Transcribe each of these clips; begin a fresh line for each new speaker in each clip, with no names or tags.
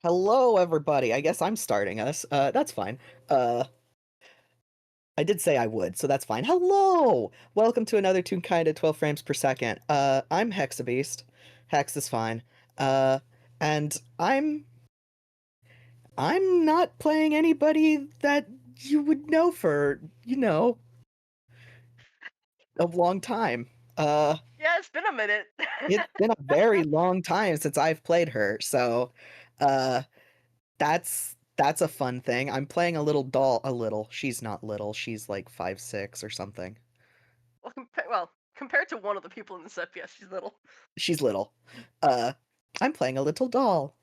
Hello, everybody. I guess I'm starting us. That's fine. Uh, I did say I would, so that's fine. Hello! Welcome to another Toon Kinda 12 frames per second. I'm Hexabest. Hex is fine. And I'm not playing anybody that you would know for, a long time. Uh,
Yeah, it's been a minute.
it's been a very long time since I've played her, so, uh, that's a fun thing. I'm playing a little doll. A little. She's not little. She's like 5'6" or something.
Compared to one of the people in the set, yes, she's little.
She's little. Uh, I'm playing a little doll.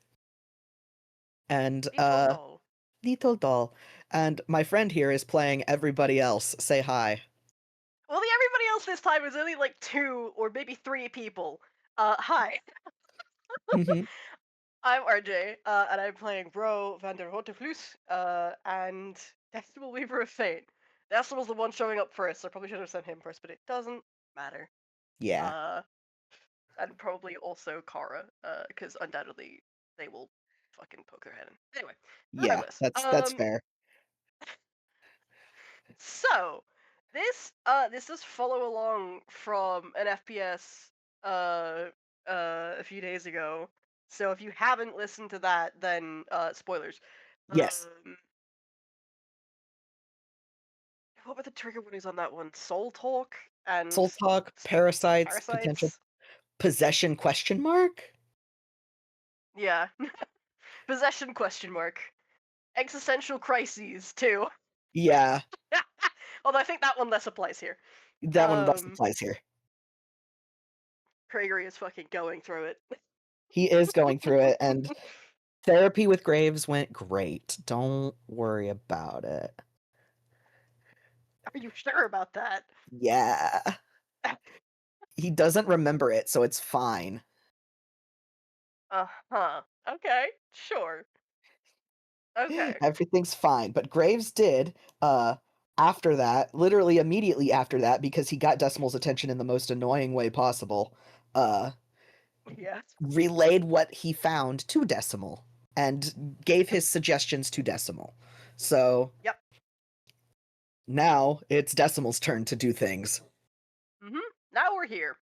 And
Little doll.
little doll. And my friend here is playing everybody else. Say hi.
Well, everybody else this time is only like two or maybe three people. Hi,
Mhm.
I'm RJ, and I'm playing Bro van der Roterfluss, and Decimal Weaver of Fate. Decimal's the one showing up first, so I probably should have sent him first, but it doesn't matter.
Yeah.
Uh, and probably also Kara, because undoubtedly they will fucking poke their head in. Anyway,
Yeah.
regardless,
That's fair.
So, this does follow along from an FPS uh a few days ago. So if you haven't listened to that, then spoilers.
Yes.
Um what were the trigger warnings on that one? Soul Talk and
Soul talk, parasites, potential
Parasites?
possession question mark?
Yeah. Possession question mark. Existential crises too.
Yeah.
Although I think that one less applies here.
That one less
Um
applies here.
Gregory is fucking going through it.
He is going through it, and therapy with Graves went great. Don't worry about it.
Are you sure about that?
Yeah. He doesn't remember it, so it's fine.
Uh-huh. Okay, sure. Okay.
Everything's fine. But Graves did, after that, literally immediately after that, because he got Decimal's attention in the most annoying way possible, uh,
Yes.
relayed what he found to Decimal and gave his suggestions to Decimal. So
Yep.
now it's Decimal's turn to do things.
Mhm. Now we're here.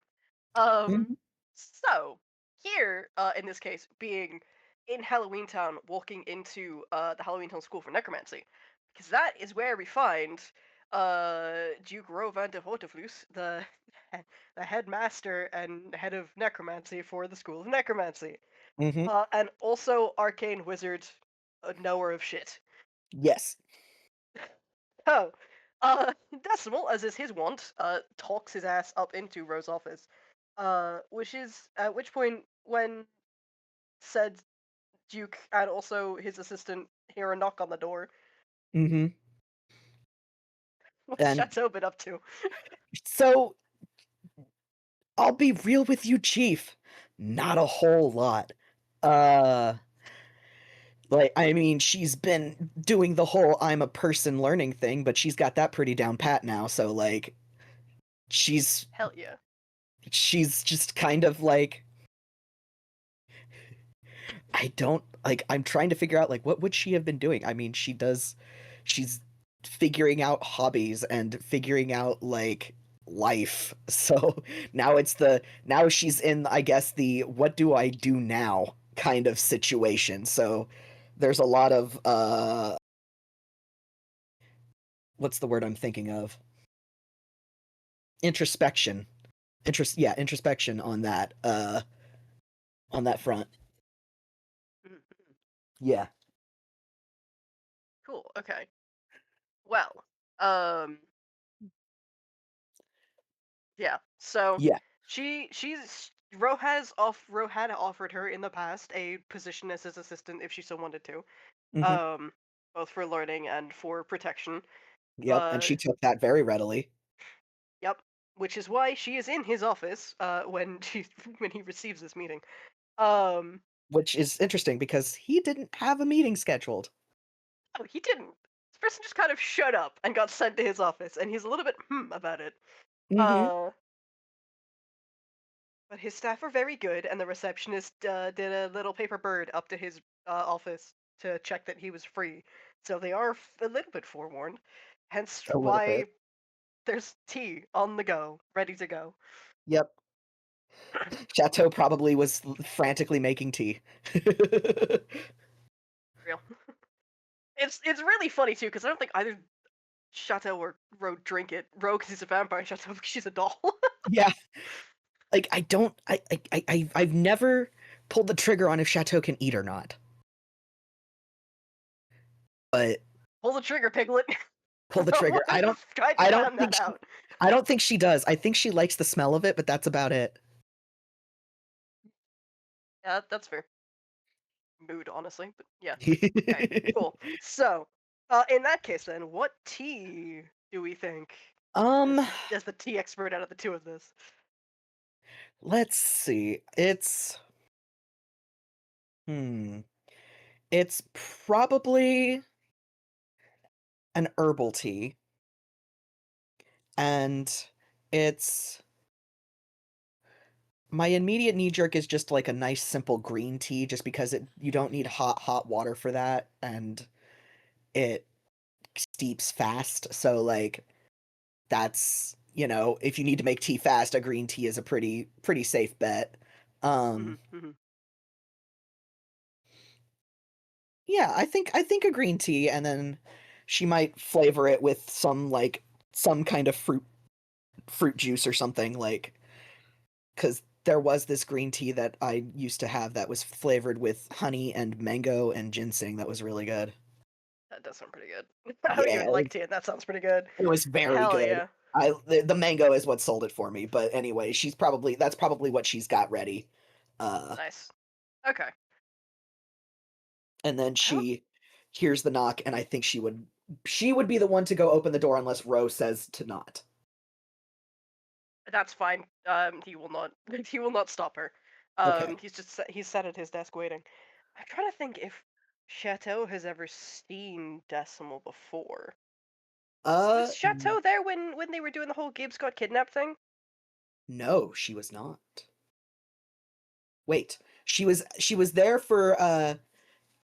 Um,
Mhm.
so here, in this case, being in Halloween Town, walking into the Halloween Town School for Necromancy, because that is where we find Duke Rovan de Roterfluss, the the headmaster and head of necromancy for the School of Necromancy,
Mhm.
and also arcane wizard, a knower of shit.
Yes.
Oh, Decimal, as is his wont, talks his ass up into Rose's office. Which is at which point, when said Duke and also his assistant hear a knock on the door,
Mhm.
what's
And
Chateau been up to?
so I'll be real with you, Chief. Not a whole lot. Uh Like, I mean, she's been doing the whole I'm a person learning thing, but she's got that pretty down pat now, so like she's
Hell yeah.
she's just kind of like I don't like I'm trying to figure out like what would she have been doing? I mean, she's figuring out hobbies and figuring out like life. So now she's in I guess the what do I do now kind of situation. So there's a lot of what's the word I'm thinking of? Introspection. Introspection on that front.
Mhm.
Yeah.
Cool. Okay. Well, um, yeah. So
Yeah.
she's Ro had offered her in the past a position as his assistant if she so wanted to,
Mhm.
um, both for learning and for protection.
Yep, and
Uh,
she took that very readily,
Yep. Which is why she is in his office when she when he receives this meeting. Um,
which is interesting because he didn't have a meeting scheduled.
oh, he didn't. This person just kind of showed up and got sent to his office, and he's a little bit about it.
Mhm.
Uh, but his staff are very good, and the receptionist did a little paper bird up to his office to check that he was free, so they are a little bit forewarned. Hence
A little
why
bit.
there's tea on the go, ready to go.
Yep. Chateau probably was frantically making tea.
Real. It's really funny too because I don't think either Chateau or Ro drink it. Ro because he's a vampire, and Chateau because she's a doll.
Yeah. Like I don't I've never pulled the trigger on if Chateau can eat or not. But
Pull the trigger, Piglet.
pull the
Ro
trigger.
would have tried to
I don't
plan
think
that
she
out.
I don't think she does. I think she likes the smell of it, but that's about it.
Yeah, that's fair. Mood, honestly, but yeah. Okay, cool. So, in that case, then, what tea do we think
Um,
as the tea expert out of the two of this?
let's see. Hmm. It's probably an herbal tea, and it's my immediate knee jerk is just like a nice simple green tea just because you don't need hot water for that and it steeps fast. So like that's, if you need to make tea fast, a green tea is a pretty safe bet.
Hmm
Um
hmm
yeah, I think a green tea and then she might flavor it with some kind of fruit juice or something like cuz there was this green tea that I used to have that was flavored with honey and mango and ginseng that was really good.
That does sound pretty good. I don't
Yeah,
even like tea, and that sounds pretty good.
it was very
Hell
good.
yeah.
The mango is what sold it for me, but anyway, that's probably what she's got ready. Uh
Nice. Okay.
and then
I don't.
she hears the knock and I think she would be the one to go open the door unless Rose says to not.
That's fine. He will not. He will not stop her.
Okay.
He's sat at his desk waiting. I'm trying to think if Chateau has ever seen Decimal before.
Uh
Was
n-
Chateau there when they were doing the whole Gibbs got kidnapped thing?
no, she was not. Wait. She was there for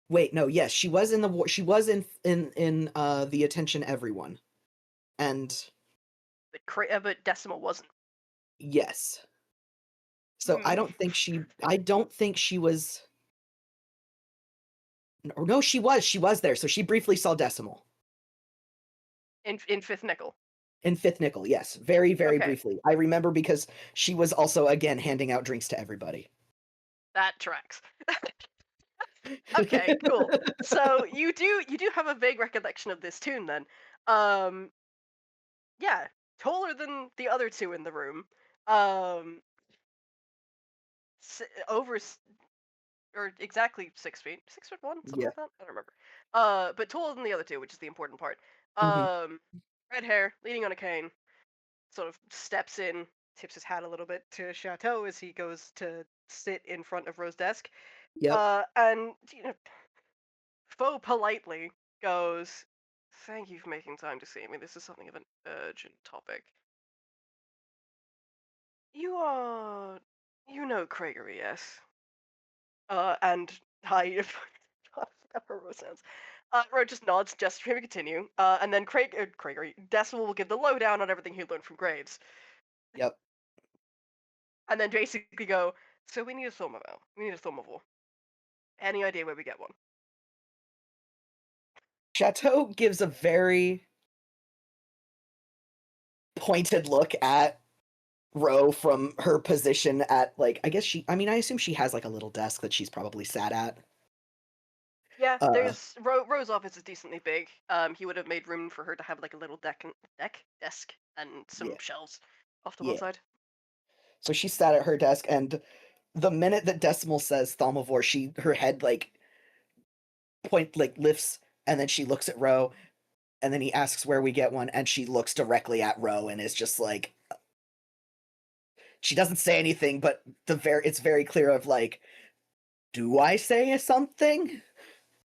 wait, no, yes, she was in the war. She was in the attention everyone. And
But Decimal wasn't.
yes. So
Hmm.
I don't think she was no, she was there. So she briefly saw Decimal.
In Fifth Nickel.
In Fifth Nickel, yes. Very, very
Okay,
briefly. I remember because she was also, again, handing out drinks to everybody.
that tracks. Okay, cool. So you do have a vague recollection of this tune then. Um, yeah, taller than the other two in the room. Um, over or exactly 6 feet, 6 foot one, something
Yeah.
like that. I don't remember. But taller than the other two, which is the important part.
Hmm.
Red hair, leaning on a cane, sort of steps in, tips his hat a little bit to Chateau as he goes to sit in front of Rose's desk.
Yep.
And faux politely goes, "Thank you for making time to see me. This is something of an urgent topic. You are, Craigery, yes?" And I, I forgot how Rose sounds. Rose just nods, gestures for him to continue. And then Craigery, Decimal will give the lowdown on everything he learned from grades.
Yep.
And then basically go, "So we need a Thaumavo. We need a Thaumavore. Any idea where we get one?"
Chateau gives a very pointed look at Ro from her position at, like, I assume she has, like, a little desk that she's probably sat at.
Yeah,
Uh,
there's Ro's office is decently big. He would have made room for her to have like a little desk and some
yeah.
shelves off to one
Yeah.
side.
So she sat at her desk, and the minute that Decimal says Thaumavore, her head, like, lifts, and then she looks at Ro, and then he asks where we get one, and she looks directly at Ro and is just like, she doesn't say anything, but it's very clear of like, do I say something?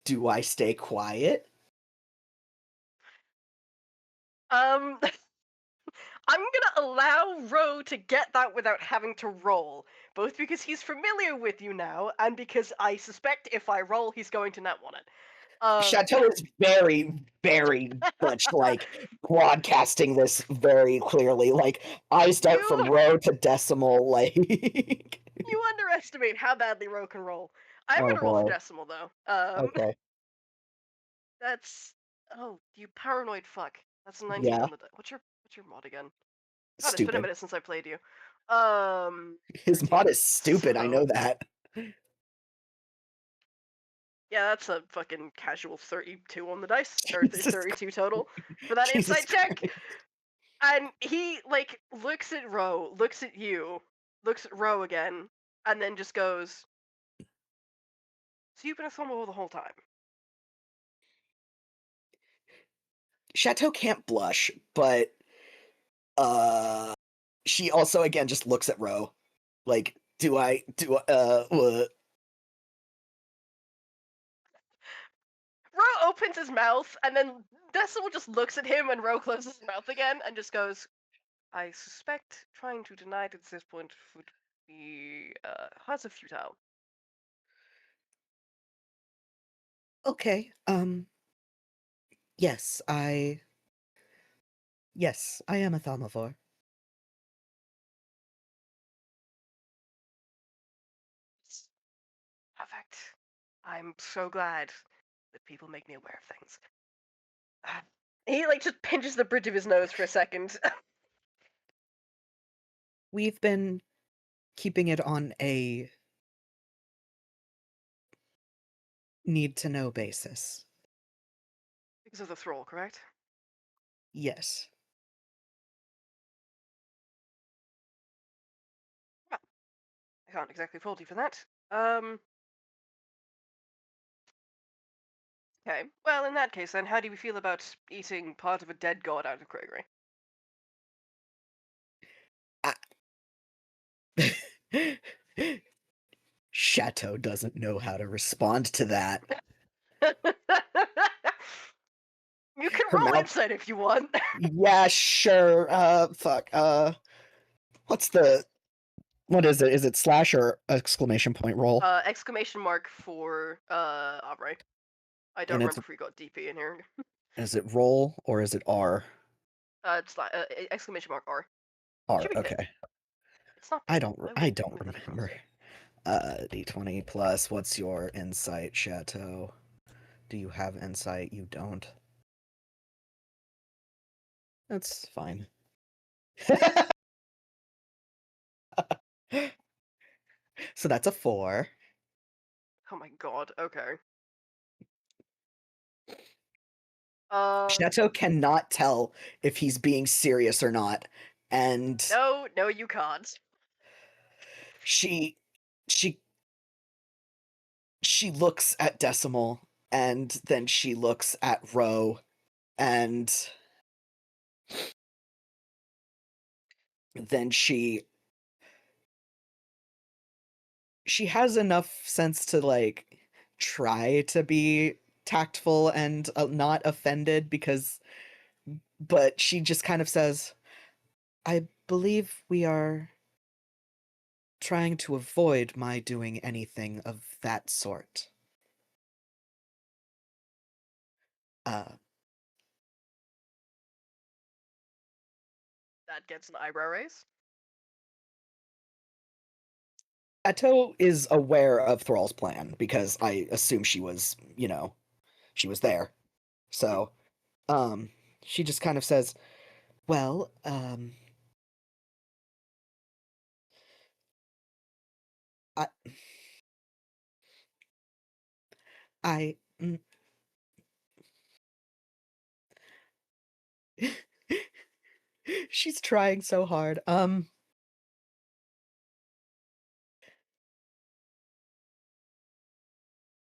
Do I stay quiet?
Um, I'm gonna allow Ro to get that without having to roll, both because he's familiar with you now, and because I suspect if I roll, he's going to not want it.
Chateau is very, very much like broadcasting this very clearly. Like, I start from
you
row to decimal. Like,
you underestimate how badly Ro can roll. I'm
oh
gonna roll for
boy.
decimal though.
Okay.
That's you paranoid fuck. That's a 19
Yeah.
on the what's your mod again? God, it's been a
Stupid.
minute since I played you. Um,
His
13.
mod is stupid. I
So
know that.
yeah, that's a fucking casual 32 on the dice, or
Jesus,
32 total for that
Jesus
insight check.
Christ.
And he like looks at Ro, looks at you, looks at Ro again, and then just goes, "So you've been a Thaumavo the whole time?"
Chateau can't blush, but uh, she also again just looks at Ro. Like,
Ro opens his mouth, and then Decimal just looks at him, and Ro closes his mouth again, and just goes, "I suspect trying to deny it at this point would be has a futile."
Okay. Yes, I am a Thaumavore.
Perfect. I'm so glad that people make me aware of things. He like just pinches the bridge of his nose for a second.
We've been keeping it on a need to know basis.
Because of the thrall, correct?
Yes.
Well, I can't exactly fault you for that. Um, okay. Well, in that case, then, how do you feel about eating part of a dead god out of Gregory?
Chateau doesn't know how to respond to that.
You can
Her
roll
mouth.
insight if you want.
Yeah, sure. Fuck. What's the what is it? Is it slash or exclamation point roll?
Exclamation mark for Aubrey. I don't
And it's
remember if we got DP in here.
is it roll or is it R?
It's exclamation mark R.
R.
Should be pip.
Okay.
It's not
I
pip.
don't.
Why would
I
it
don't
be different
remember.
honestly?
D20 plus. What's your insight, Chateau? Do you have insight? You don't. That's fine. So that's a 4.
Oh my god. Okay. Uh,
Chateau cannot tell if he's being serious or not, and
no, you can't.
she she she looks at Decimal, and then she looks at Row, and then she has enough sense to like try to be tactful and not offended but she just kind of says, I believe we are trying to avoid my doing anything of that sort. Uh,
That gets an eyebrow raise.
Chateau is aware of Thrall's plan because I assume she was there.
Mhm.
So, um, she just kind of says, well, I, I, mm, she's trying so hard.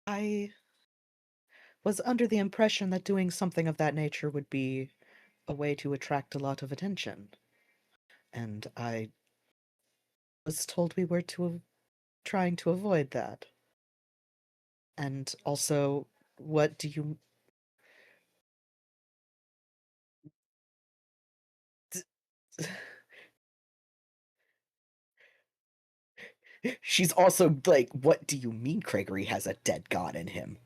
I was under the impression that doing something of that nature would be a way to attract a lot of attention. And I was told we were trying to avoid that. And also, what do you She's also like, what do you mean Gregory has a dead god in him?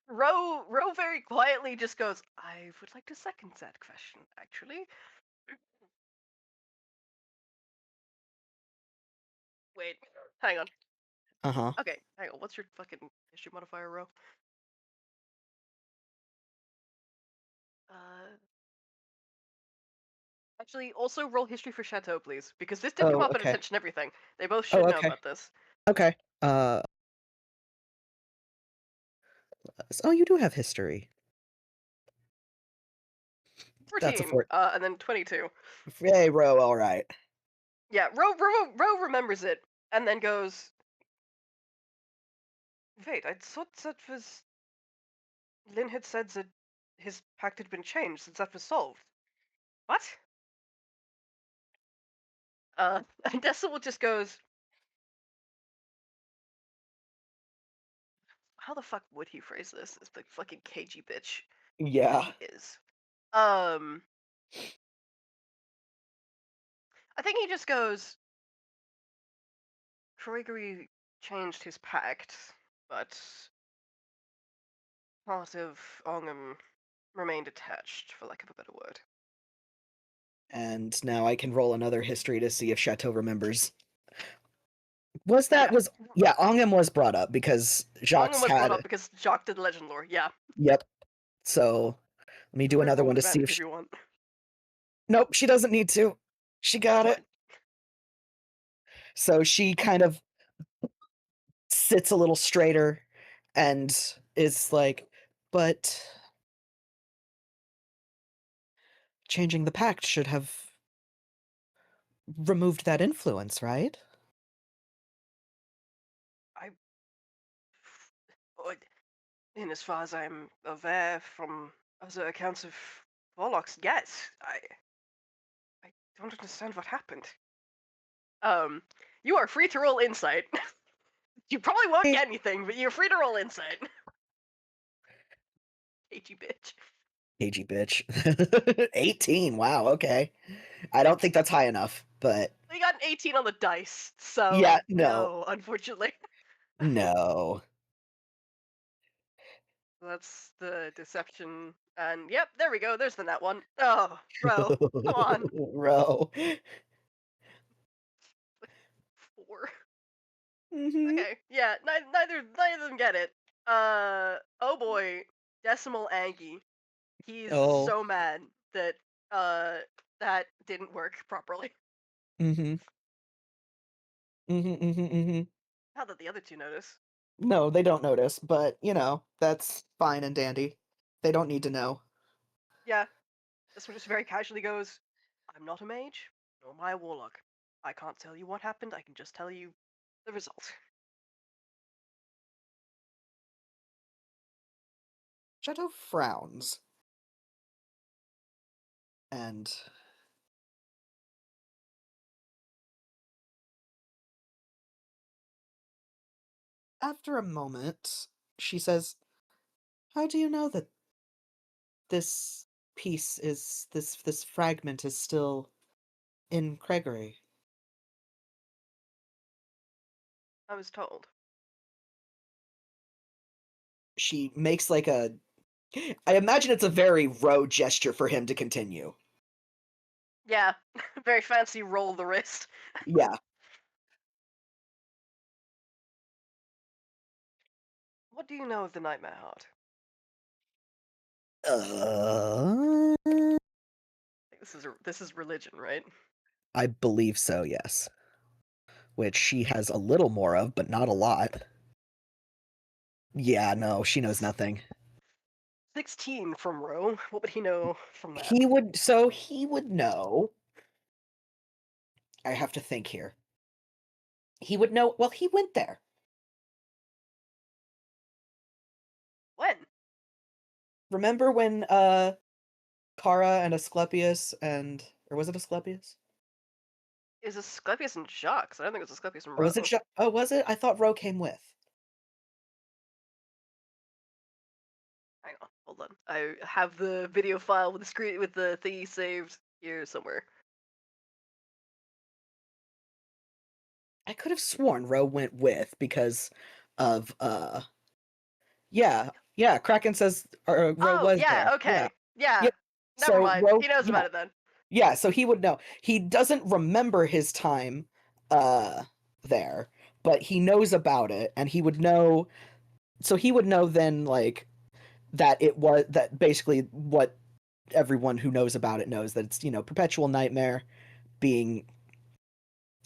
Ro very quietly just goes, I would like to second that question, actually. Wait, hang on.
Uh-huh.
Okay, hang on. What's your fucking history modifier, Ro? Uh, Actually, also roll history for Chateau, please, because this did come
Oh,
up at
okay.
Attention Everything. They both
Oh,
should know
okay.
about this.
Okay. Oh, you do have history. That's a
14,
fort.
and then 22.
Yay, Ro, all right.
Yeah, Ro remembers it, and then goes, wait, I thought that was... Lynn had said that his pact had been changed since that was solved. What? And Decimal just goes, how the fuck would he phrase this as the fucking cagey bitch that
Yeah.
he is? Um, I think he just goes, Gregory changed his pact, but part of Ongham remained attached, for lack of a better word.
And now I can roll another history to see if Chateau remembers. Was that
Yeah,
was yeah, Ongham was brought up because
Ongham
Jacques
was brought up
had
because Jock did legend lore. Yeah,
yep. So let me do
go ahead and
another
roll
one
with
to see
advantage
if
if you want.
nope, she doesn't need to. She got it.
Fine.
So she kind of sits a little straighter and is like, but changing the pact should have removed that influence, right?
I, in as far as I'm aware from other accounts of warlocks, yes. I don't understand what happened. Um, you are free to roll insight. You probably won't
Eh,
get anything, but you're free to roll insight. Cagey bitch.
cagey bitch. 18. Wow, okay. I don't think that's high enough, but
We got an 18 on the dice,
yeah,
so
no.
no, unfortunately.
No.
That's the deception. And yep, there we go. There's the net one. Oh, bro, come on.
Row.
Like 4.
Hmm.
Okay, yeah, neither of them get it. Oh boy, Decimal Angie. He's
Oh.
so mad that uh that didn't work properly.
Mm-hmm. Mm-hmm. Mm-hmm. Mm-hmm.
How did the other two notice?
No, they don't notice, but that's fine and dandy. They don't need to know.
Yeah, this one just very casually goes, I'm not a mage, nor am I a warlock. I can't tell you what happened, I can just tell you the result.
Shadow frowns and after a moment, she says, how do you know that this this fragment is still in Gregory?
I was told.
She makes like a I imagine it's a very Row gesture for him to continue.
Yeah, very fancy roll the wrist.
Yeah.
What do you know of the Nightmare Heart?
Uh,
This is religion, right?
I believe so, yes. Which she has a little more of, but not a lot. Yeah, no, she knows
S-
nothing.
16 from Roe. What would he know from that?
He would know. I have to think here. He would know, well, he went there.
When?
Remember when Kara and Asclepius and or was it Asclepius?
Is Asclepius and Jacques? I don't think it was Asclepius and
Or was it
Roe.
Oh, was it? I thought Ro came with.
Hang on, hold hold on. I have the video file with the screen with the thingy saved here somewhere.
I could have sworn Ro went with because of yeah, Kraken says Ro
Oh,
was
yeah,
there. Yeah.
okay. Yeah.
Yeah.
Never
So
mind.
Ro
He knows
yeah,
about it then.
yeah, so he would know. He doesn't remember his time uh there, but he knows about it and he would know, so he would know then like that it was that basically what everyone who knows about it knows, that it's, perpetual nightmare being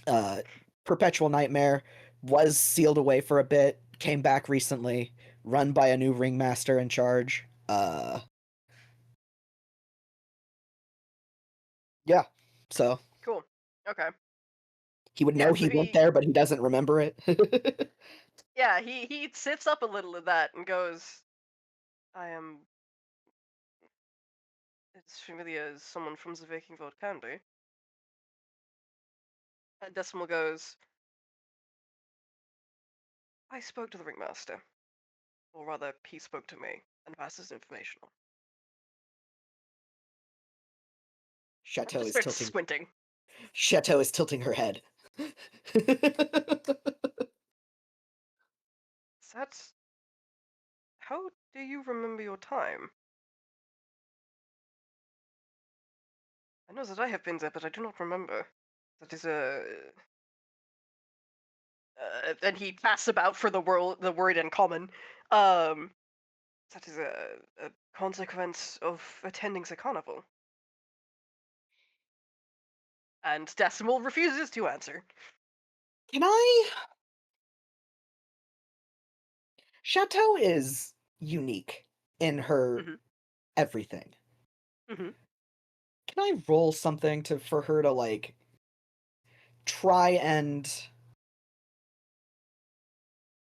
uh perpetual nightmare was sealed away for a bit, came back recently, run by a new ringmaster in charge. Yeah. So
Cool. Okay.
he would
Yeah,
know
so
he went
he
there, but he doesn't remember it.
yeah, he sits up a little at that and goes, I am as familiar as someone from the Viking Vault can be. And Decimal goes, I spoke to the ringmaster. Or rather, he spoke to me and passed his information on. And
Chateau
just
is
starts
tilting.
squinting.
Chateau is tilting her head.
That's how do you remember your time? I know that I have been there, but I do not remember. That is a and he casts about for the word in common. Um, that is a consequence of attending the carnival. And Decimal refuses to answer.
Can I? Chateau is unique in her
Hmm.
everything.
Hmm.
Can I roll something to for her to like try and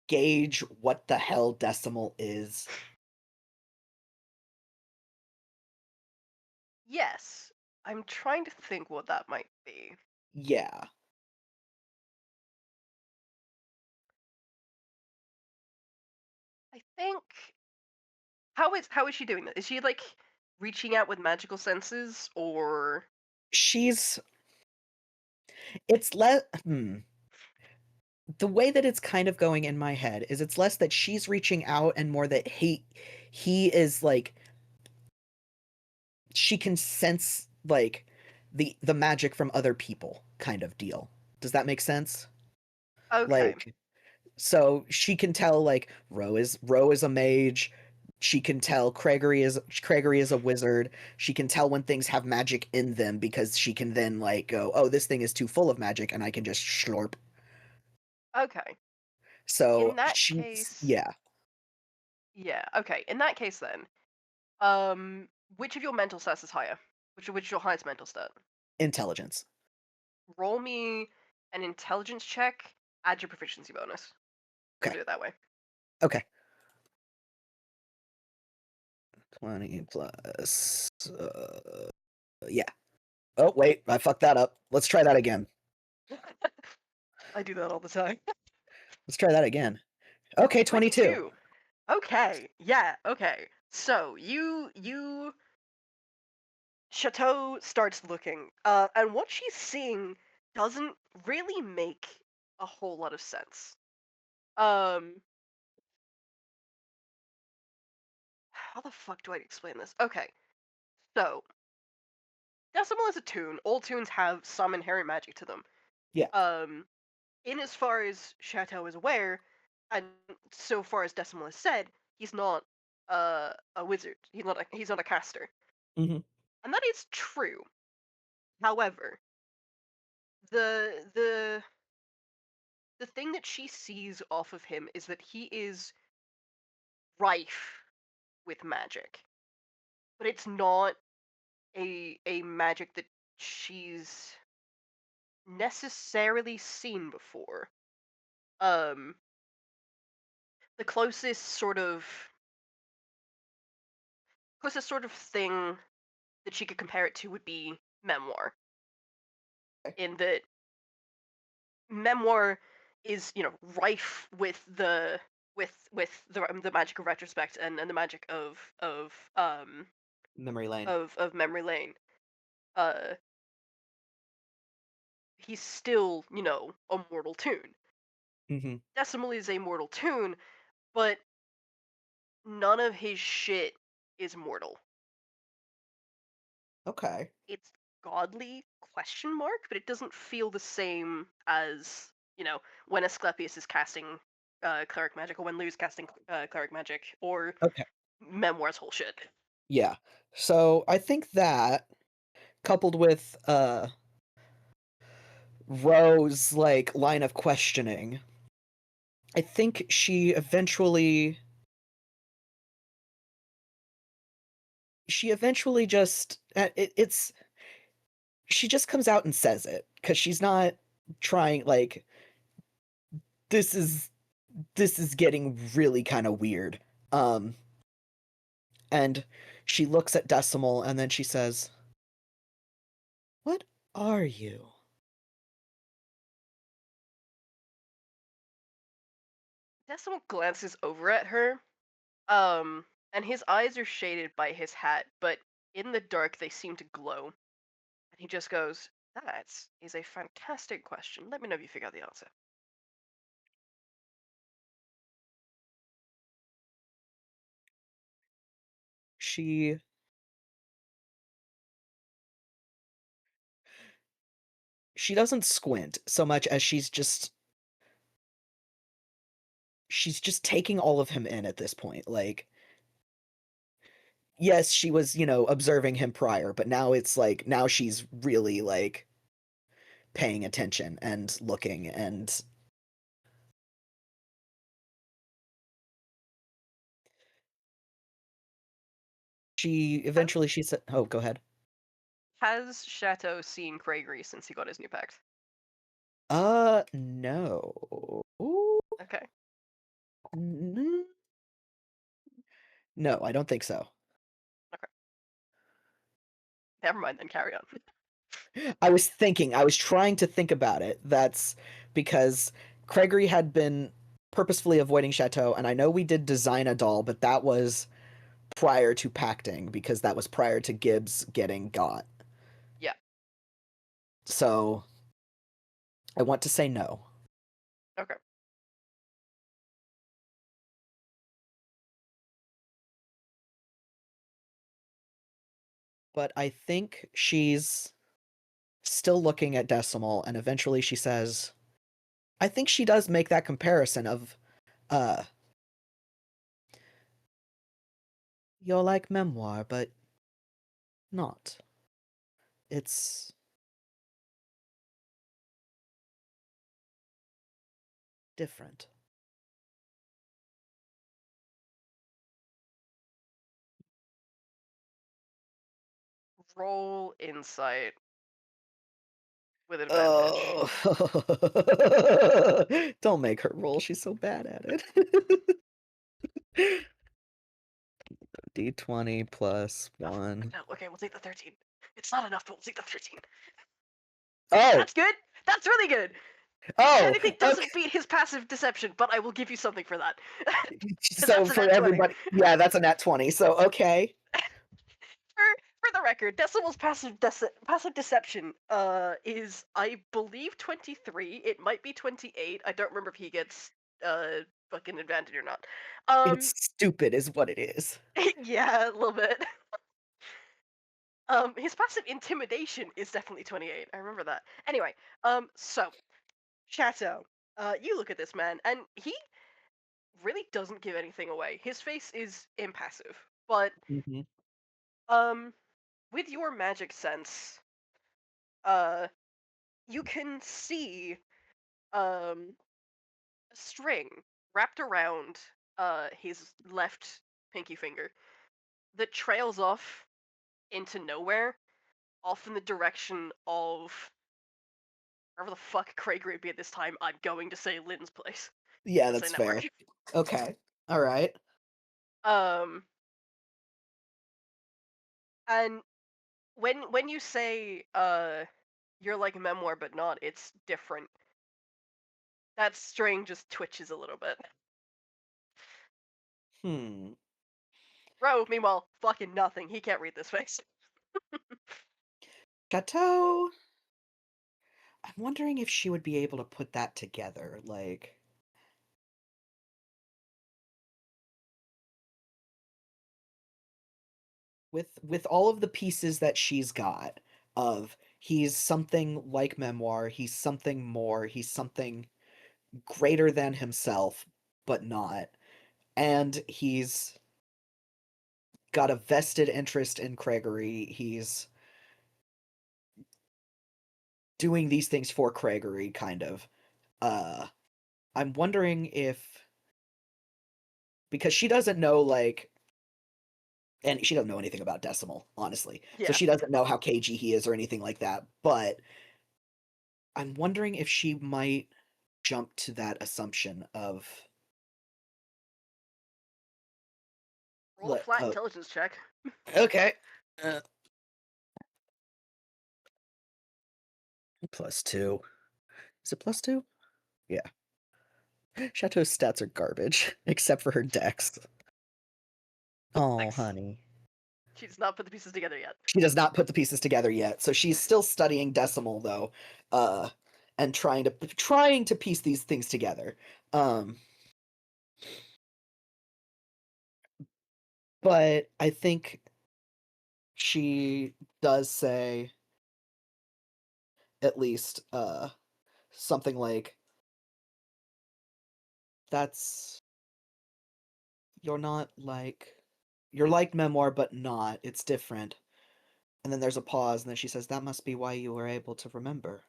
gauge what the hell decimal is?
Yes, I'm trying to think what that might be.
Yeah.
I think how is she doing that? Is she like reaching out with magical senses or
She's it's less the way that it's kind of going in my head is it's less that she's reaching out and more that he is like, she can sense like the magic from other people kind of deal. Does that make sense?
okay?
Like, so she can tell like Ro is a mage. She can tell Gregory is a wizard. She can tell when things have magic in them because she can then like go, oh, this thing is too full of magic, and I can just slurp.
Okay.
So
In that
she's,
case,
yeah,
yeah. Okay. In that case, then, um, which of your mental stats is higher? Which is your highest mental stat?
intelligence.
Roll me an intelligence check. Add your proficiency bonus. We'll
Okay,
do it that way.
okay. 20 plus, yeah. Oh wait, I fucked that up. Let's try that again.
I do that all the time.
Let's try that again. Okay, 22.
22. Okay. Yeah. Okay. So you Chateau starts looking, and what she's seeing doesn't really make a whole lot of sense. Um, how the fuck do I explain this? Okay, so Decimal is a tune. All tunes have some inherent magic to them.
Yeah.
Um, in as far as Chateau is aware, and so far as Decimal has said, he's not a wizard. He's not a caster,
Hmm.
and that is true. However, the the thing that she sees off of him is that he is rife with magic, but it's not a magic that she's necessarily seen before. Um, the closest sort of thing that she could compare it to would be memoir,
Okay.
in that memoir is rife with with the magic of retrospect and the magic
Memory lane.
of memory lane. Uh, he's still, a mortal tune.
Hmm.
Decimal is a mortal tune, but none of his shit is mortal.
Okay.
It's godly question mark, but it doesn't feel the same as, when Asclepius is casting cleric magic, or when Lou's casting cleric magic, or
Okay.
Memoir's whole shit.
Yeah. So I think that coupled with Rose like line of questioning, I think she eventually just it's she just comes out and says it because she's not trying like this is this is getting really kind of weird. Um and she looks at Decimal and then she says, "What are you?"
Decimal glances over at her, and his eyes are shaded by his hat, but in the dark they seem to glow. And he just goes, "That is a fantastic question. Let me know if you figure out the answer."
She she doesn't squint so much as she's just taking all of him in at this point. Like, yes, she was, observing him prior, but now it's like now she's really like paying attention and looking and
Has,
she said, "Oh, go ahead."
has Chateau seen Gregory since he got his new pact?
No.
Okay.
N- No, I don't think so.
Okay. Never mind then, carry on.
I was trying to think about it. That's because Gregory had been purposefully avoiding Chateau, and I know we did design a doll, but that was prior to pacting because that was prior to Gibbs getting got.
Yeah.
So I want to say no.
Okay.
But I think she's still looking at Decimal, and eventually she says, I think she does make that comparison of, uh, you're like memoir, but not. It's different.
Roll insight with advantage.
Oh. Don't make her roll. She's so bad at it. D20 plus
Oh,
1.
no, okay, we'll take the 13. It's not enough, but we'll take the 13.
Oh!
That's good. That's really good. If
Oh!
anything,
Okay.
doesn't beat his passive deception, but I will give you something for that. Because
So
that's a
for
nat 20.
everybody, yeah, that's a nat 20. So, okay.
For the record, Decimal's passive deception is, I believe, 23. It might be 28. I don't remember if he gets fucking advantage or not.
It's stupid, is what it is.
Yeah, a little bit. His passive intimidation is definitely 28. I remember that. Anyway, so Chateau, you look at this man, and he really doesn't give anything away. His face is impassive, but
Hmm.
um, with your magic sense, uh, you can see um a string wrapped around his left pinky finger that trails off into nowhere, off in the direction of wherever the fuck Craig would be at this time. I'm going to say Lynn's place.
Yeah,
Let's say
that's
network.
fair. Okay. All right.
Um, and when you say you're like a memoir but not, it's different. That string just twitches a little bit.
Hmm.
Ro, meanwhile, fucking nothing. He can't read this face.
Chateau. I'm wondering if she would be able to put that together, like with all of the pieces that she's got of he's something like memoir, he's something more, he's something greater than himself, but not. And he's got a vested interest in Craigery. He's doing these things for Craigery, kind of. Uh, I'm wondering if because she doesn't know like and she doesn't know anything about Decimal, honestly. So
Yeah.
she doesn't know how cagey he is or anything like that. But I'm wondering if she might jump to that assumption of
Roll a
let
flat intelligence check.
okay. Uh, +2. Is it +2? Yeah. Chateau's stats are garbage, except for her dex. Oh,
Nice.
honey.
She does not put the pieces together yet.
She does not put the pieces together yet, so she's still studying Decimal though, uh, and trying to piece these things together. Um, but I think she does say at least something like that's you're not like you're like memoir but not. It's different. And then there's a pause and then she says that must be why you were able to remember.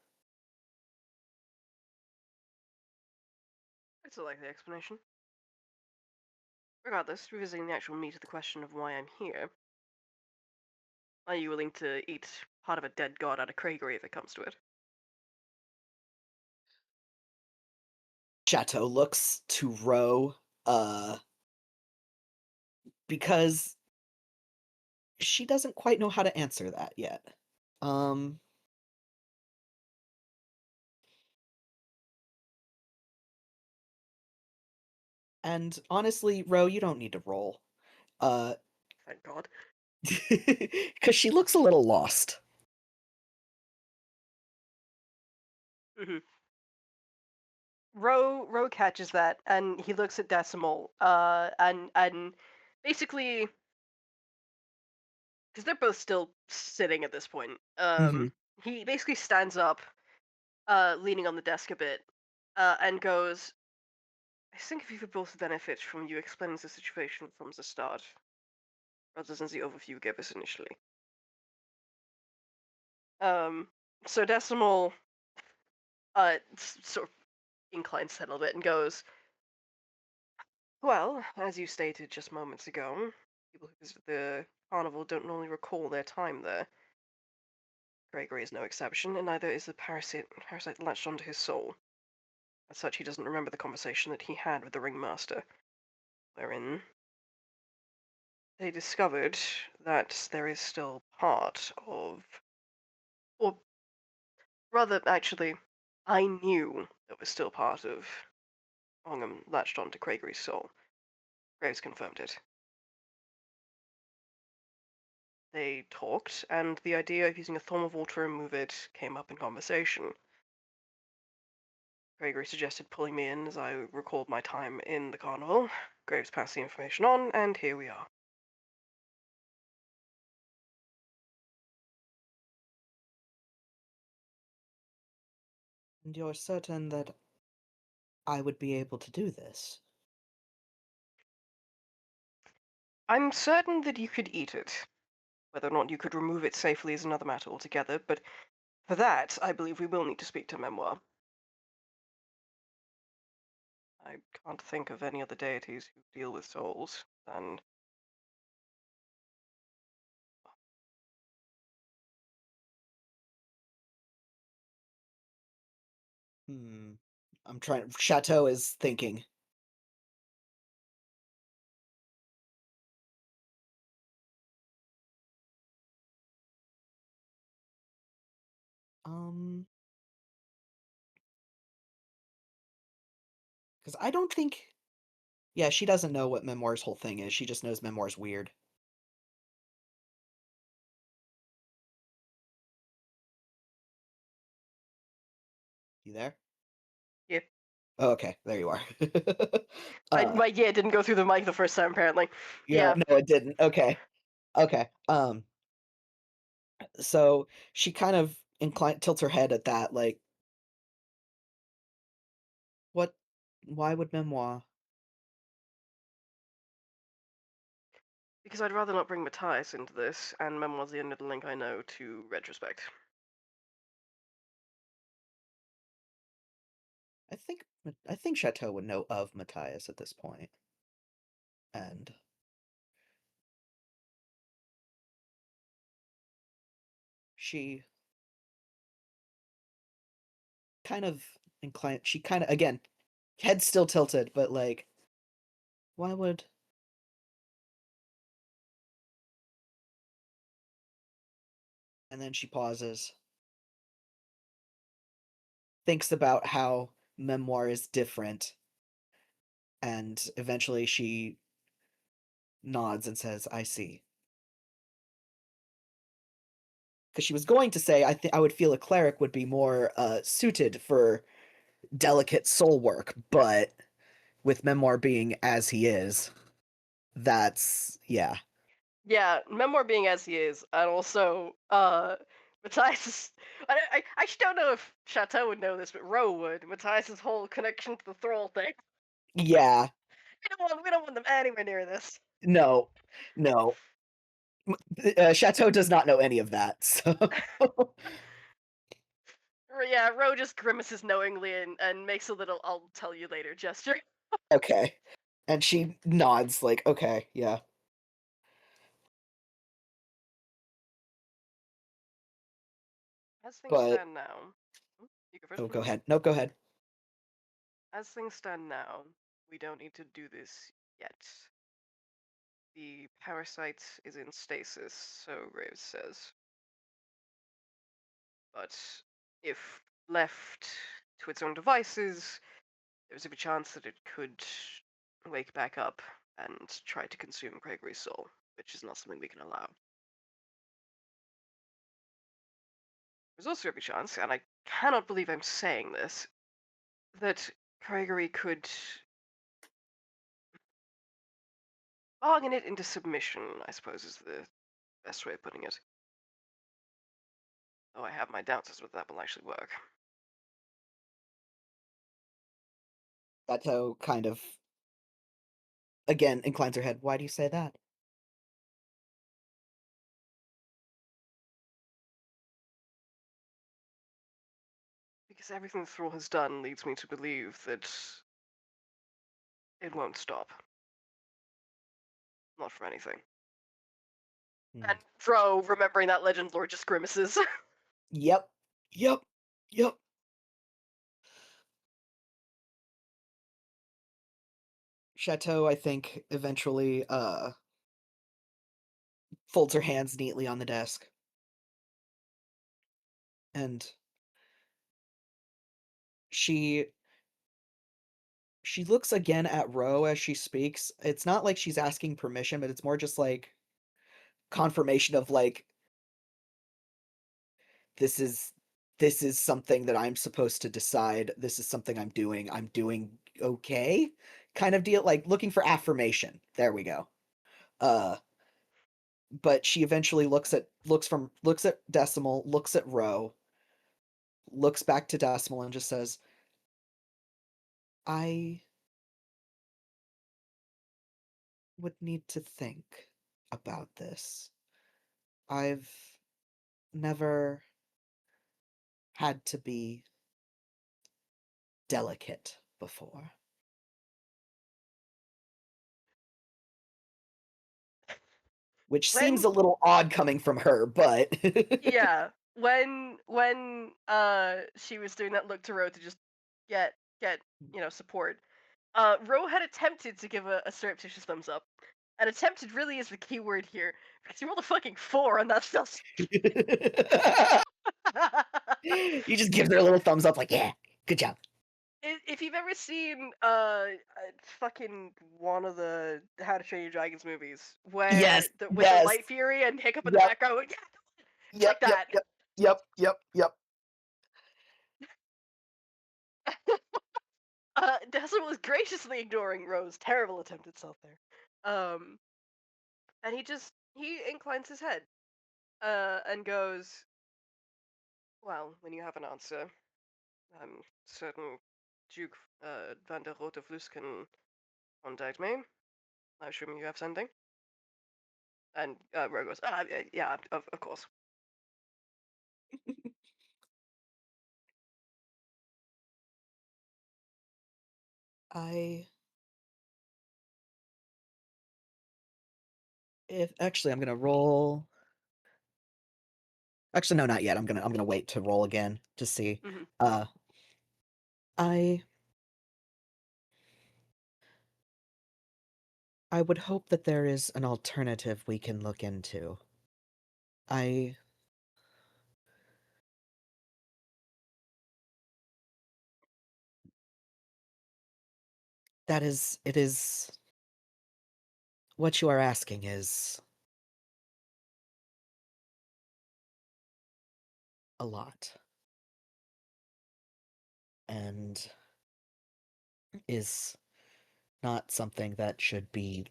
It's a likely explanation. Regardless, revisiting the actual meat of the question of why I'm here, are you willing to eat part of a dead god out of Craigery if it comes to it?
Chateau looks to Ro uh because she doesn't quite know how to answer that yet. Um and honestly, Ro, you don't need to roll. Uh
Thank God.
cuz she looks a little lost.
Mm-hmm. Ro catches that, and he looks at Decimal, and basically, because they're both still sitting at this point,
Mhm.
he basically stands up, leaning on the desk a bit, and goes, "I think we could both benefit from you explaining the situation from the start, rather than the overview you gave us initially." Um, so Decimal, sort of inclines his head a little bit and goes, "Well, as you stated just moments ago, people who visit the carnival don't normally recall their time there. Gregory is no exception, and neither is the parasite latched onto his soul. As such, he doesn't remember the conversation that he had with the ringmaster, wherein they discovered that there is still part of, or rather, actually, I knew there was still part of Ongham latched onto Gregory's soul. Graves confirmed it. They talked, and the idea of using a Thaumavore to remove it came up in conversation. Gregory suggested pulling me in as I recalled my time in the carnival. Graves passed the information on, and here we are."
And you're certain that I would be able to do this?
"I'm certain that you could eat it. Whether or not you could remove it safely is another matter altogether, but for that, I believe we will need to speak to Memoir. I can't think of any other deities who deal with souls, and
Hmm. I'm trying. Chateau is thinking. Um, because I don't think. Yeah, she doesn't know what Memoir's whole thing is. She just knows Memoir's weird. You there?
Yeah.
Oh, okay, there you are.
My yeah didn't go through the mic the first time apparently.
Yeah,
Yeah,
no, it didn't. Okay. Okay. So she kind of tilts her head at that, like, what? Why would Memoir?
because I'd rather not bring Matthias into this, and Memoir's the only link I know to retrospect.
I think Chateau would know of Matthias at this point, and she kind of inclined. She kind of again, head still tilted, but like, why would? And then she pauses, thinks about how Memoir is different, and eventually she nods and says, "I see." Because she was going to say, "I think I would feel a cleric would be more suited for delicate soul work," but with Memoir being as he is, that's yeah.
Yeah, Memoir being as he is, and also Matthias is. I actually don't know if Chateau would know this, but Ro would. Matthias's whole connection to the thrall thing.
Yeah,
We don't want them anywhere near this.
no, no. Chateau does not know any of that, so
Yeah, Ro just grimaces knowingly and makes a little "I'll tell you later" gesture.
okay. And she nods, like, okay, yeah.
As things
But
stand now, you go first,
oh, go
please.
ahead. No, go ahead.
As things stand now, we don't need to do this yet. The parasite is in stasis, so Graves says. But if left to its own devices, there's a good chance that it could wake back up and try to consume Gregory's soul, which is not something we can allow. There's also every chance, and I cannot believe I'm saying this, that Gregory could bargain it into submission, I suppose is the best way of putting it. Though I have my doubts as to whether that will actually work.
Chateau kind of again inclines her head. Why do you say that?
Because everything Thrall has done leads me to believe that it won't stop. Not for anything.
Hmm.
And Fro, remembering that legend lore, just grimaces.
Yep. Yep. Yep. Chateau, I think, eventually folds her hands neatly on the desk. And she she looks again at Ro as she speaks. It's not like she's asking permission, but it's more just like confirmation of like this is this is something that I'm supposed to decide. This is something I'm doing. I'm doing okay kind of deal, like looking for affirmation. There we go. Uh but she eventually looks at Decimal, looks at Ro, looks back to Decimal and just says, "I would need to think about this. I've never had to be delicate before." Which seems
when
a little odd coming from her, but
yeah, when she was doing that look to Ro to just get support, Ro had attempted to give a surreptitious thumbs up. And attempted really is the key word here because he rolled a fucking 4 on that spell.
you just give her a little thumbs up, like, yeah, good job.
If you've ever seen fucking one of the How to Train Your Dragons movies
Yes,
where with the
yes.
Light Fury and Hiccup in the
Yep,
background, going, yeah, it's
yep,
like
yep,
that.
yep, yep, yep, yep.
Decimal was graciously ignoring Rose's terrible attempt at self there. Um, and he inclines his head and goes, "Well, when you have an answer, I'm certain Duke van der Roterfluss can contact me. I assume you have something." And Ro goes, yeah, of course.
I if actually I'm gonna roll. Actually, no, not yet. I'm gonna wait to roll again to see.
Hmm.
Uh, I I would hope that there is an alternative we can look into. I that is it is what you are asking is a lot and is not something that should be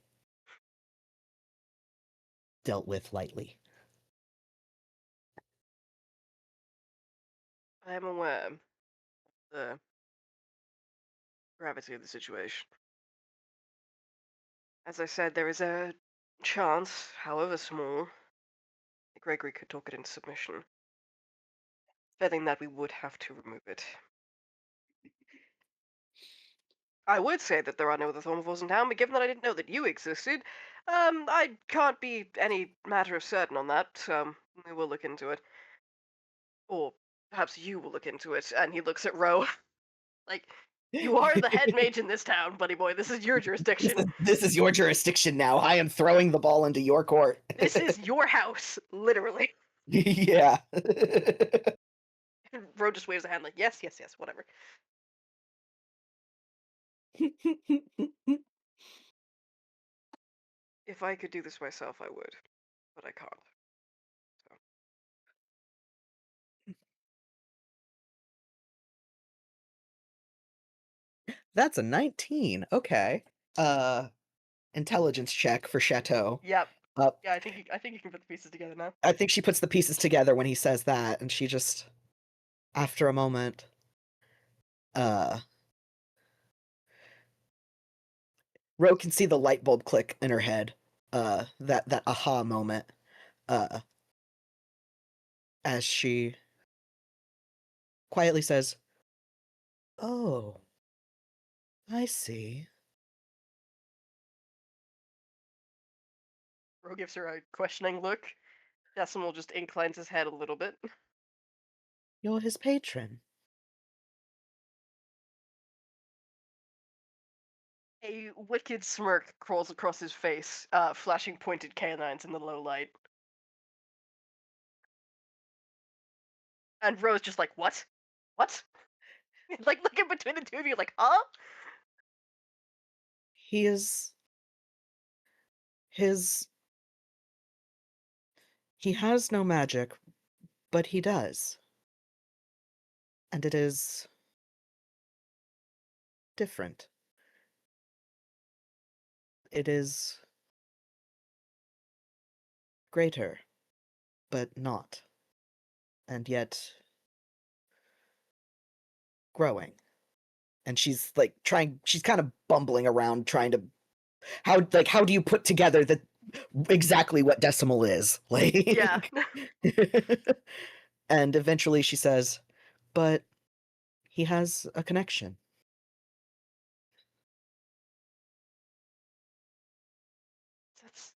dealt with lightly.
I am aware of the gravity of the situation. As I said, there is a chance, however small, that Gregory could talk it into submission. Failing that, we would have to remove it. I would say that there are no other Thaumavores in town, but given that I didn't know that you existed, I can't be any matter of certain on that, so we will look into it. Or perhaps you will look into it. And he looks at Ro. Like, you are the head mage in this town, buddy boy. This is your jurisdiction.
This is your jurisdiction now. I am throwing the ball into your court.
This is your house, literally.
Yeah.
Ro just waves a hand like, yes, yes, yes, whatever. If I could do this myself, I would, but I can't. So.
That's a 19. Okay. Uh Intelligence check for Chateau.
Yep.
Uh,
Yeah, I think you can put the pieces together now.
I think she puts the pieces together when he says that, and she just, after a moment, uh, Ro can see the light bulb click in her head. That aha moment. Uh, as she quietly says, "Oh, I see."
Ro gives her a questioning look. Decimal just inclines his head a little bit.
You're his patron.
A wicked smirk crawls across his face, flashing pointed canines in the low light. And Ro's just like, what? What? Like looking between the two of you, like, huh?
He is his. He has no magic, but he does, and it is different. It is greater, but not, and yet growing. And she's like she's kind of bumbling around trying to how do you put together the exactly what decimal is
Yeah.
like. And eventually she says, but he has a connection.
That's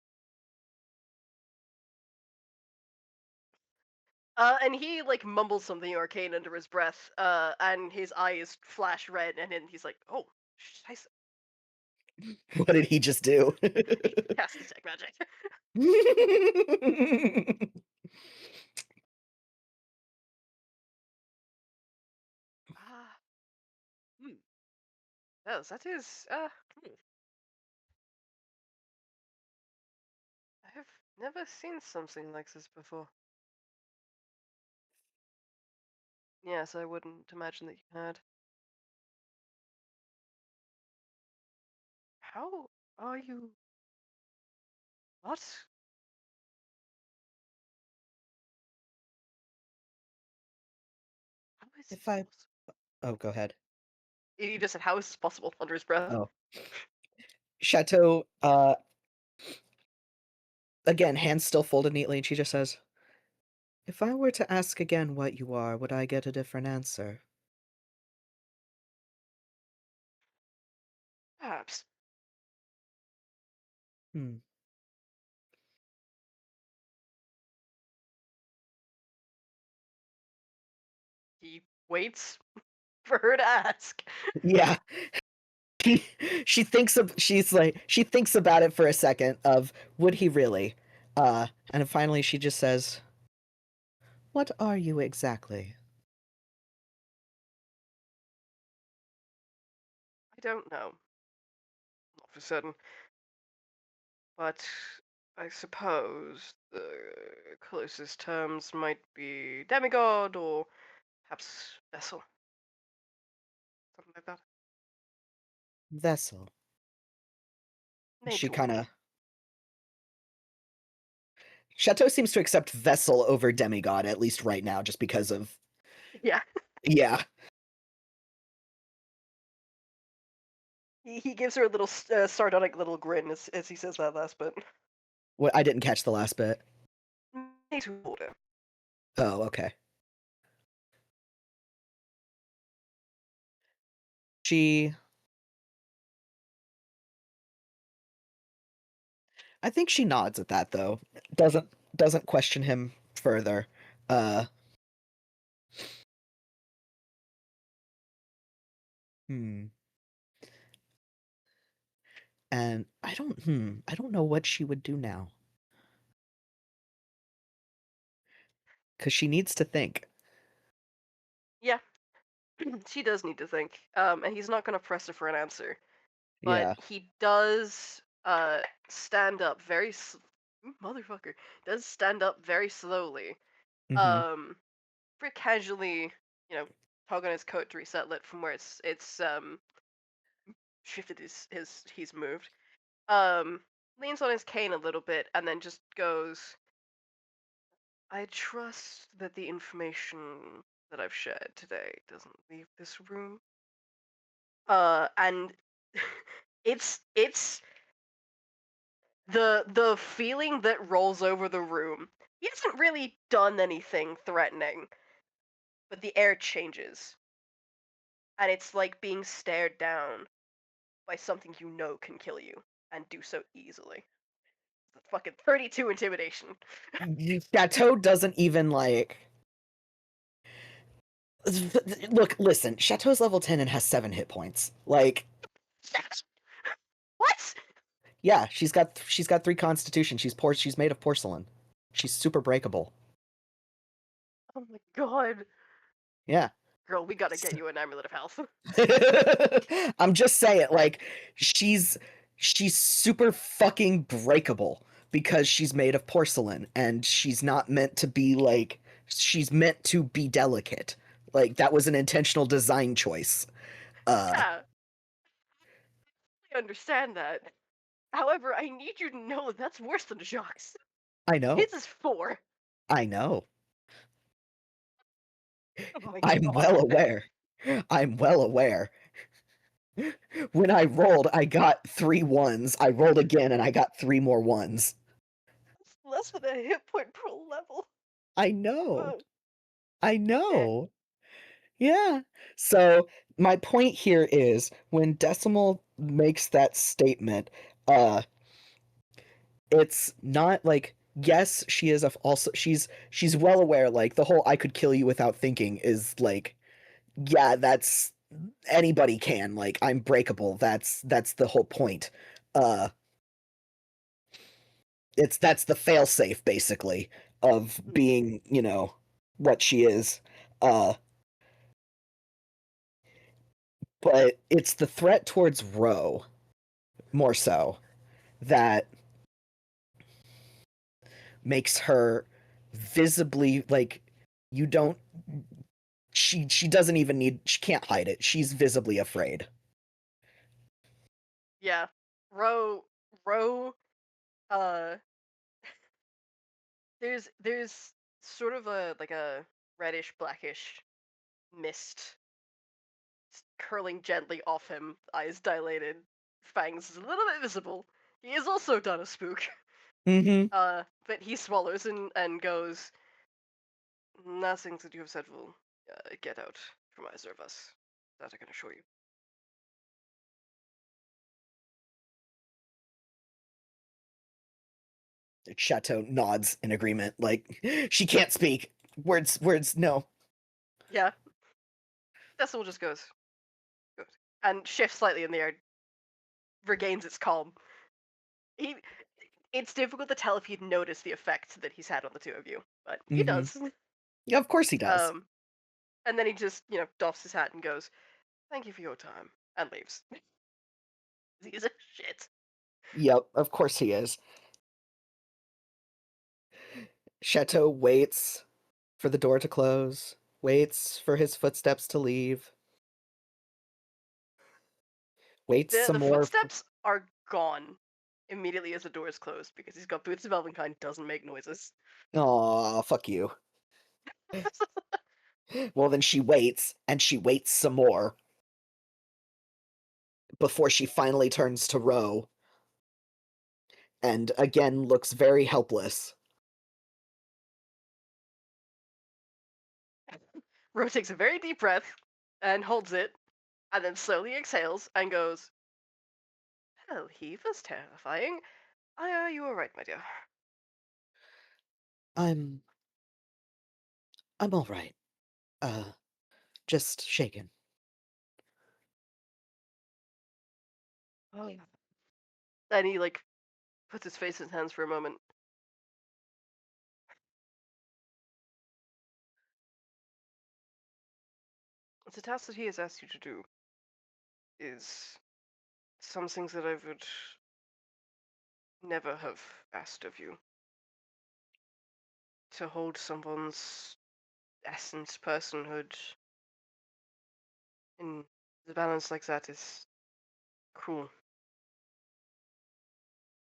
and he like mumbles something arcane under his breath, and his eyes flash red, and then he's like, "Oh, scheiße."
What did he just do?
He cast detect magic. Ah, hmm. Yes, that is. I have never seen something like this before. Yes, I wouldn't imagine that you had. How are you? What? How is
If
this
I
possible?
Oh, go ahead.
He just said, "How is this possible?" under his breath.
Oh. Chateau, again, hands still folded neatly, and she just says, "If I were to ask again what you are, would I get a different answer?"
Perhaps.
Hmm.
He waits for her to ask.
Yeah. She she thinks about it for a second of would he really? And then finally she just says, "What are you exactly?"
I don't know, not for certain, but I suppose the closest terms might be demigod or perhaps vessel, something like that.
Vessel.
Mage
She
or
kind
warlock.
of Chateau seems to accept vessel over demigod at least right now just because of
Yeah,
yeah.
he gives her a little sardonic little grin as he says that last bit.
What I didn't catch the last bit.
Mage or warlock.
Oh, okay. She I think she nods at that though. Doesn't question him further. Uh hmm. And I don't know what she would do now. Cause she needs to think.
Yeah, she does need to think. And he's not gonna press her for an answer, but
Yeah.
he does stand up motherfucker does stand up very slowly.
Mm-hmm.
Um, very casually, you know, tug on his coat to reset it from where it's shifted his he's moved. Um, leans on his cane a little bit and then just goes, "I trust that the information that I've shared today doesn't leave this room." And it's the feeling that rolls over the room. He hasn't really done anything threatening, but the air changes, and it's like being stared down by something you know can kill you and do so easily. It's fucking 32 intimidation.
Chateau doesn't even like look, listen, Chateau's level 10 and has 7 hit points. Like,
What?
yeah, she's got 3 constitution. She's made of porcelain. She's super breakable.
Oh my god.
Yeah.
Girl, we gotta get you an amulet of health.
I'm just saying, like, she's she's super fucking breakable because she's made of porcelain and she's not meant to be like she's meant to be delicate. Like that was an intentional design choice. Uh
Yeah, I understand that. However, I need you to know that's worse than Jacques.
I know.
His is 4.
I know.
Oh my
I'm well
god.
aware. I'm well aware. When I rolled, I got 3 1s. I rolled again and I got 3 more 1s.
That's less than a hit point per level.
I know.
Oh,
I
eh.
know. Yeah. So my point here is when Decimal makes that statement, uh it's not like yes, she is also she's well aware like the whole I could kill you without thinking is like yeah, that's anybody can like I'm breakable. That's the whole point. Uh that's the failsafe basically of
Mm,
being, what she is. Uh but it's the threat towards Ro more so that makes her visibly like you don't she doesn't even need she can't hide it. She's visibly afraid.
Yeah. Ro uh there's sort of a like a reddish blackish mist curling gently off him, eyes dilated, fangs is a little bit visible. He is also done a spook.
Mm-hmm.
But he swallows and goes, nothing that you have said will get out from either of us. That I can assure you.
Chateau nods in agreement, like she can't speak. Words, no.
Yeah. Decimal just goes, and shifts slightly in the air, regains its calm. He, it's difficult to tell if he'd noticed the effect that he's had on the two of you, but he
Mm-hmm.
does.
Yeah, of course he does.
And then he just, doffs his hat and goes, "Thank you for your time," and leaves. He's a shit.
Yep, of course he is. Chateau waits for the door to close, waits for his footsteps to leave, waits
The
some
the
more.
footsteps are gone immediately as the door is closed because he's got boots of elvenkind, doesn't make noises.
Aw, fuck you. Well, then she waits, and she waits some more before she finally turns to Ro and again looks very helpless.
Ro takes a very deep breath and holds it, and then slowly exhales and goes, "Hell, he was terrifying. You were right, my dear."
I'm I'm all right. Uh, just shaken.
Oh, yeah. And he puts his face in his hands for a moment. The task that he has asked you to do is some things that I would never have asked of you. To hold someone's essence, personhood, in the balance like that is cruel.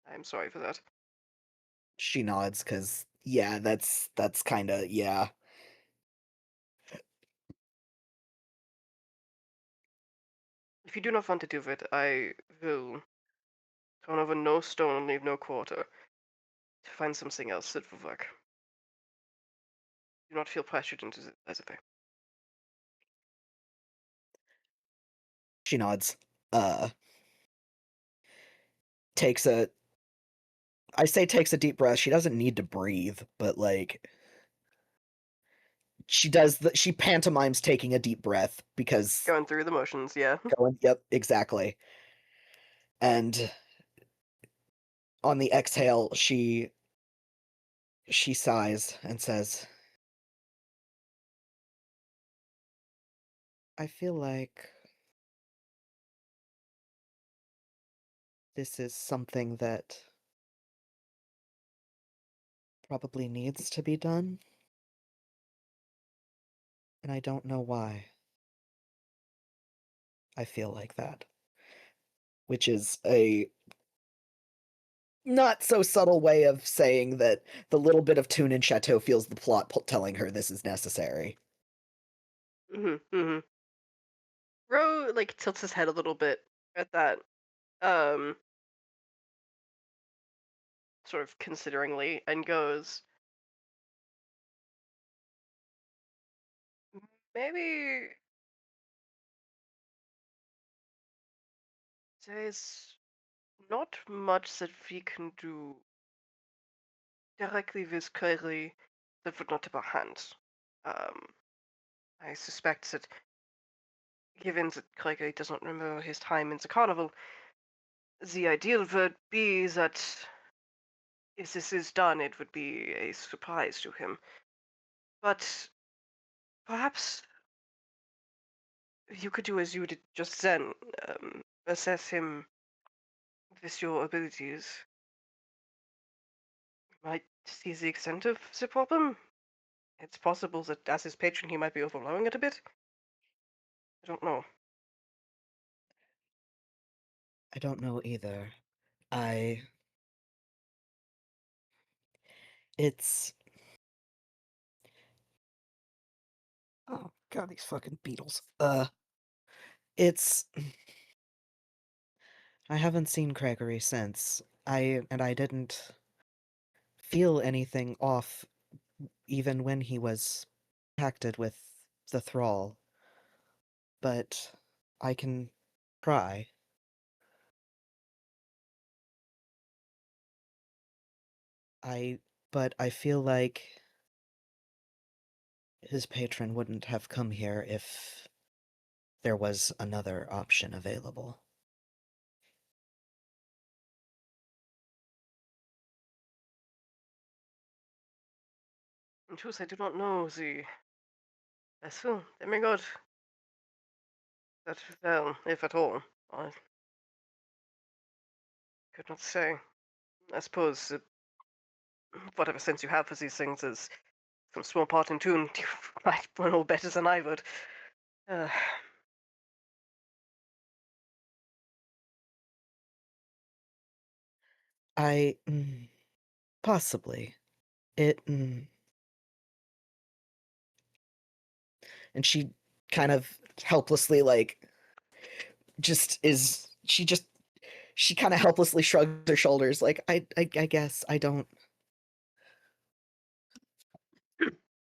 I am sorry for that.
She nods because yeah, that's kind of yeah.
If you do not want to do it, I will turn over no stone and leave no quarter to find something else that will work. Do not feel pressured into it, as a way.
She nods. Uh, takes a I say takes a deep breath. She doesn't need to breathe, but like she pantomimes taking a deep breath because
Going through the motions, yeah.
going yep, exactly. And on the exhale, she sighs and says, "I feel like this is something that probably needs to be done, and I don't know why I feel like that." Which is a not so subtle way of saying that the little bit of tune in Chateau feels the plot telling her this is necessary.
Mm-hmm. Ro tilts his head a little bit at that, um, sort of consideringly, and goes, maybe there's not much that we can do directly with Kyrie that would not tip our hands. Um, I suspect that given that Kyrie does not remember his time in the carnival, the ideal would be that if this is done, it would be a surprise to him. But perhaps you could do as you did just then. Assess him with your abilities. Might see the extent of the problem. It's possible that as his patron he might be overblowing it a bit. I don't know.
I don't know either. I it's oh god, these fucking beetles. It's I haven't seen Gregory since. I didn't feel anything off even when he was acted with the thrall, but I can try. I but I feel like his patron wouldn't have come here if there was another option available.
In truth, I do not know the vessel, demigod, that fell, if at all. I could not say. I suppose whatever sense you have for these things is some small part in tune. You might know better than I would. Uh,
I possibly it and she kind of helplessly like just is she kind of helplessly shrugs her shoulders like I guess I don't.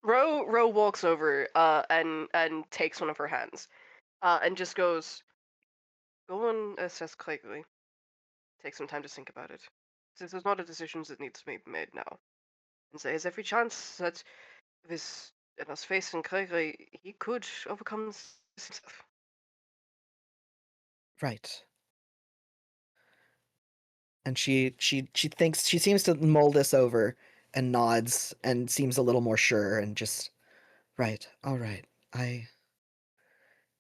Ro walks over and takes one of her hands and just goes, "Go and assess Clegg. Take some time to think about it. Since there's not a decision that needs to be made now. And there is every chance that this in us facing Clegg, he could overcome this himself."
Right. And she thinks she seems to mull this over and nods and seems a little more sure and just right. All right. I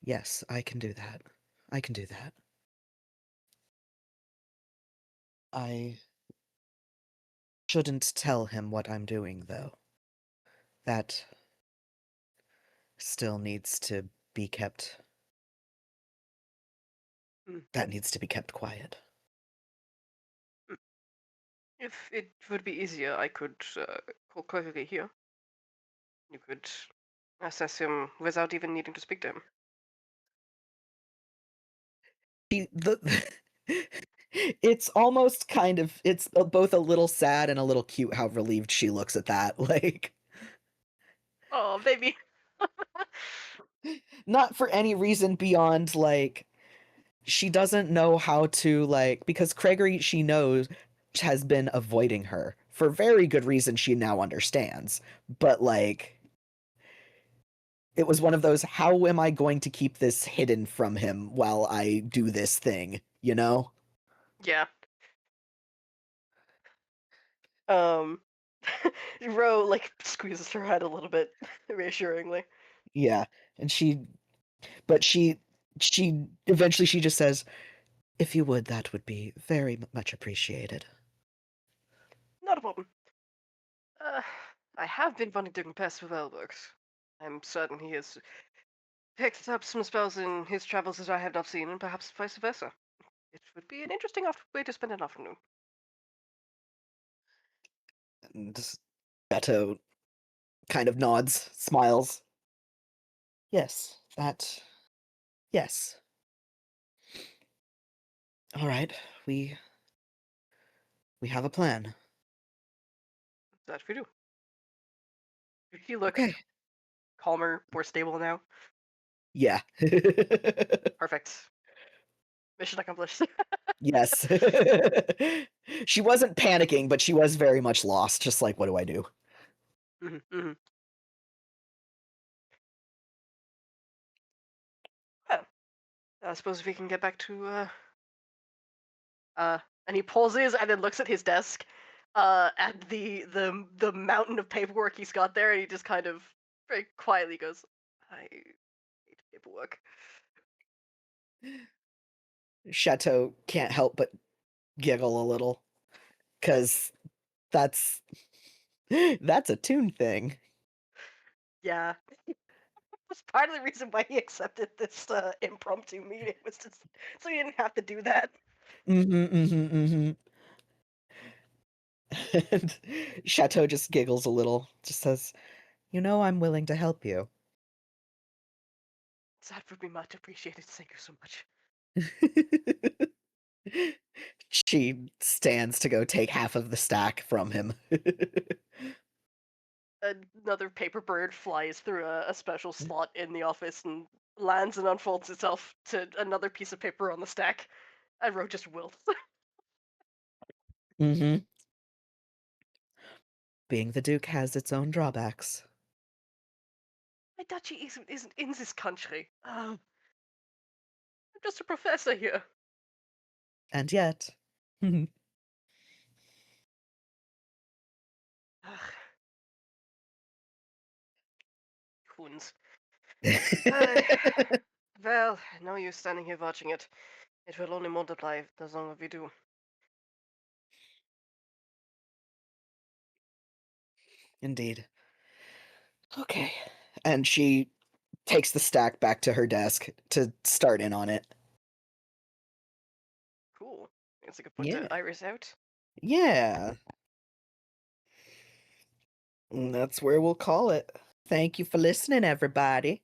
yes, I can do that. I can do that. I shouldn't tell him what I'm doing though. That still needs to be kept
Mm.
that needs to be kept quiet.
Mm. If it would be easier, I could call Clegg here. You could assess him without even needing to speak to him.
The it's almost kind of it's both a little sad and a little cute how relieved she looks at that. Like
Oh, baby.
not for any reason beyond like she doesn't know how to like because Gregory she knows has been avoiding her for very good reason she now understands. But like it was one of those how am I going to keep this hidden from him while I do this thing, you know?
Yeah. Um, Ro like squeezes her head a little bit reassuringly.
Yeah. And she eventually she just says, "If you would, that would be very much appreciated."
Not a problem. Uh, I have been wanting to compare with Elbergs. I'm certain he has picked up some spells in his travels that I have not seen, and perhaps vice versa. It would be an interesting way to spend an afternoon.
And Chateau kind of nods, smiles. Yes, that yes. All right. We have a plan.
That we do. Does she look
Okay.
calmer, more stable now?
Yeah.
Perfect. Mission accomplished.
Yes. She wasn't panicking, but she was very much lost, just like what do I do?
Hmm. Well, I suppose we can get back to uh, and he pauses and then looks at his desk, at the mountain of paperwork he's got there, and he just kind of very quietly goes, "I hate paperwork."
Chateau can't help but giggle a little, because that's that's a Toon thing.
Yeah. That's part of the reason why he accepted this impromptu meeting was just so he didn't have to do that.
Mhm, mhm, mhm. And Chateau just giggles a little, just says, "You know I'm willing to help you."
That would be much appreciated. Thank you so much.
She stands to go take half of the stack from him.
Another paper bird flies through a special slot in the office and lands and unfolds itself to another piece of paper on the stack. And Ro just wilts.
Mhm. Being the Duke has its own drawbacks.
My duchy isn't in this country. I'm just a professor here.
And yet.
Ugh, Huns. Uh, well, no use standing here watching it. It will only multiply the longer we do.
Indeed. Okay. And she takes the stack back to her desk to start in on it.
Cool. I guess I could put
Yeah.
Iris out.
Yeah. And that's where we'll call it. Thank you for listening, everybody.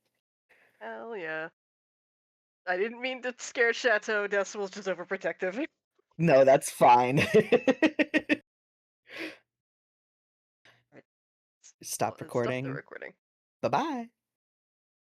Hell yeah. I didn't mean to scare Chateau. Decibel's just overprotective.
No, that's fine.
Right.
Stop
Stop the
recording.
recording.
Bye bye.